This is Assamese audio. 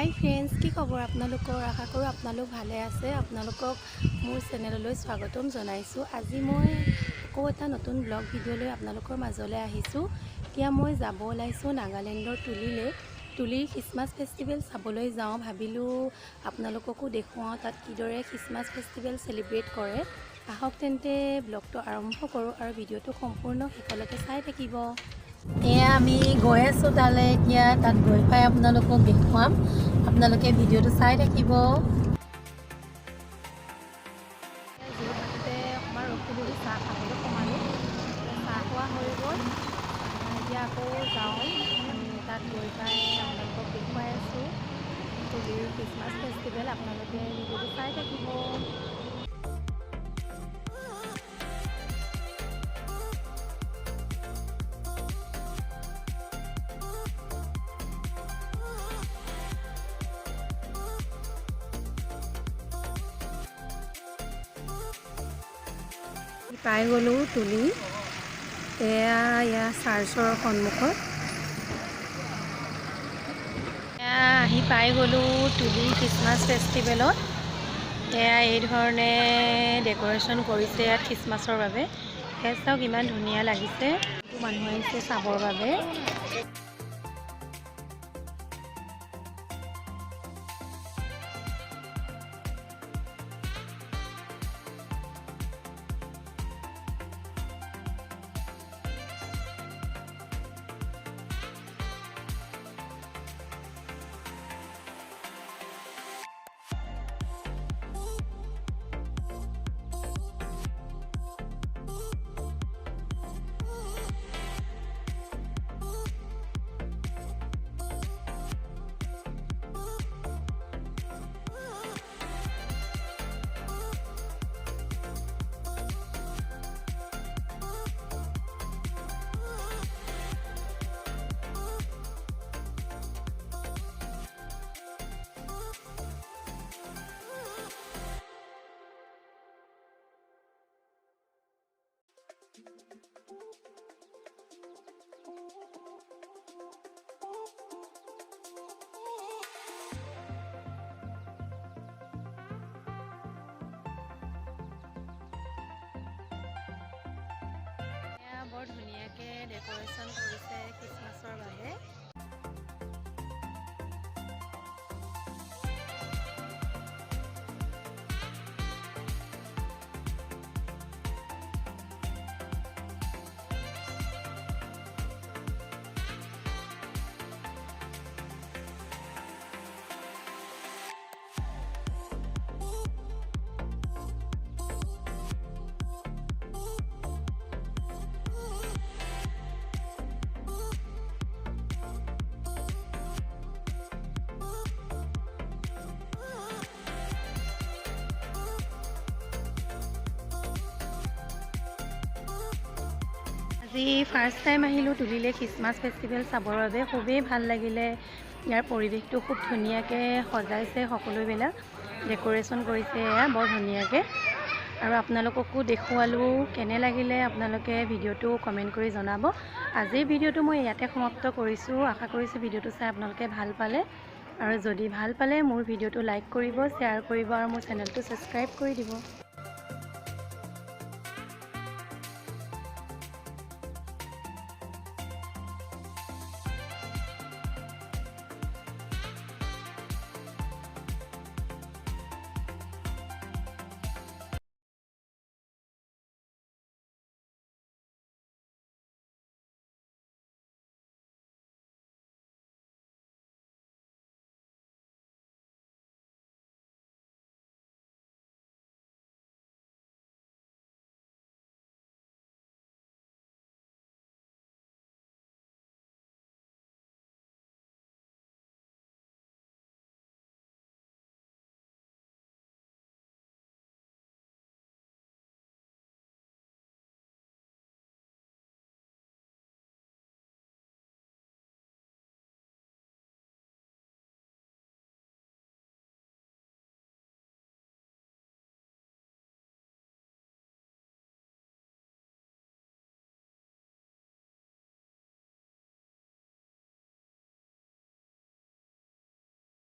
হাই ফ্ৰেণ্ডছ, কি খবৰ আপোনালোকৰ? আশা কৰোঁ আপোনালোক ভালে আছে। আপোনালোকক মোৰ চেনেললৈ স্বাগতম জনাইছোঁ। আজি মই আকৌ এটা নতুন ব্লগ ভিডিঅ' লৈ আপোনালোকৰ মাজলৈ আহিছোঁ। এতিয়া মই যাব ওলাইছোঁ নাগালেণ্ডৰ তুলিৰ খ্ৰীষ্টমাছ ফেষ্টিভেল চাবলৈ যাওঁ। ভাবিলোঁ আপোনালোককো দেখুৱাওঁ তাত কিদৰে খ্ৰীষ্টমাছ ফেষ্টিভেল চেলিব্ৰেট কৰে। আহক তেন্তে ব্লগটো আৰম্ভ কৰোঁ আৰু ভিডিঅ'টো সম্পূৰ্ণ শেষলৈকে চাই থাকিব। এয়া আমি গৈ আছোঁ তালৈ। এতিয়া তাত গৈ পাই আপোনালোকক দেখুৱাম, আপোনালোকে ভিডিঅ'টো চাই থাকিব। যিহেতুতে অকণমান ৰখিলোঁ, চাহ খাবলৈ সোমালোঁ, চাহ খোৱা হৈ গ'ল। এতিয়া আকৌ যাওঁ, তাত গৈ পাই আপোনালোকক দেখুৱাই আছোঁ তুলিৰ খ্ৰীষ্টমাছ ফেষ্টিভেল। আপোনালোকে ভিডিঅ'টো চাই থাকিব। পাই গ'লোঁ তুলি। এয়া চাৰ্চৰ সন্মুখত আহি পাই গ'লোঁ তুলি খ্ৰীষ্টমাছ ফেষ্টিভেলত। এয়া এই ধৰণে ডেক'ৰেশ্যন কৰিছে ইয়াত খ্ৰীষ্টমাছৰ বাবে। সেয়া চাওক ইমান ধুনীয়া লাগিছে, মানুহ আহিছে চাবৰ বাবে। বৰ ধুনীয়াকৈ ডেক'ৰেশ্যন কৰিছে খ্ৰীষ্টমাছৰ বাবে। আজি ফাৰ্ষ্ট টাইম আহিলোঁ তুলিলে খ্ৰীষ্টমাছ ফেষ্টিভেল চাবৰ বাবে। খুবেই ভাল লাগিলে। ইয়াৰ পৰিৱেশটো খুব ধুনীয়াকৈ সজাইছে, সকলোবিলাক ডেক'ৰেশ্যন কৰিছে এয়া বৰ ধুনীয়াকৈ। আৰু আপোনালোককো দেখুৱালোঁ। কেনে লাগিলে আপোনালোকে ভিডিঅ'টো কমেণ্ট কৰি জনাব। আজিৰ ভিডিঅ'টো মই ইয়াতে সমাপ্ত কৰিছোঁ। আশা কৰিছোঁ ভিডিঅ'টো চাই আপোনালোকে ভাল পালে। আৰু যদি ভাল পালে মোৰ ভিডিঅ'টো লাইক কৰিব, শ্বেয়াৰ কৰিব আৰু মোৰ চেনেলটো ছাবস্ক্ৰাইব কৰি দিব।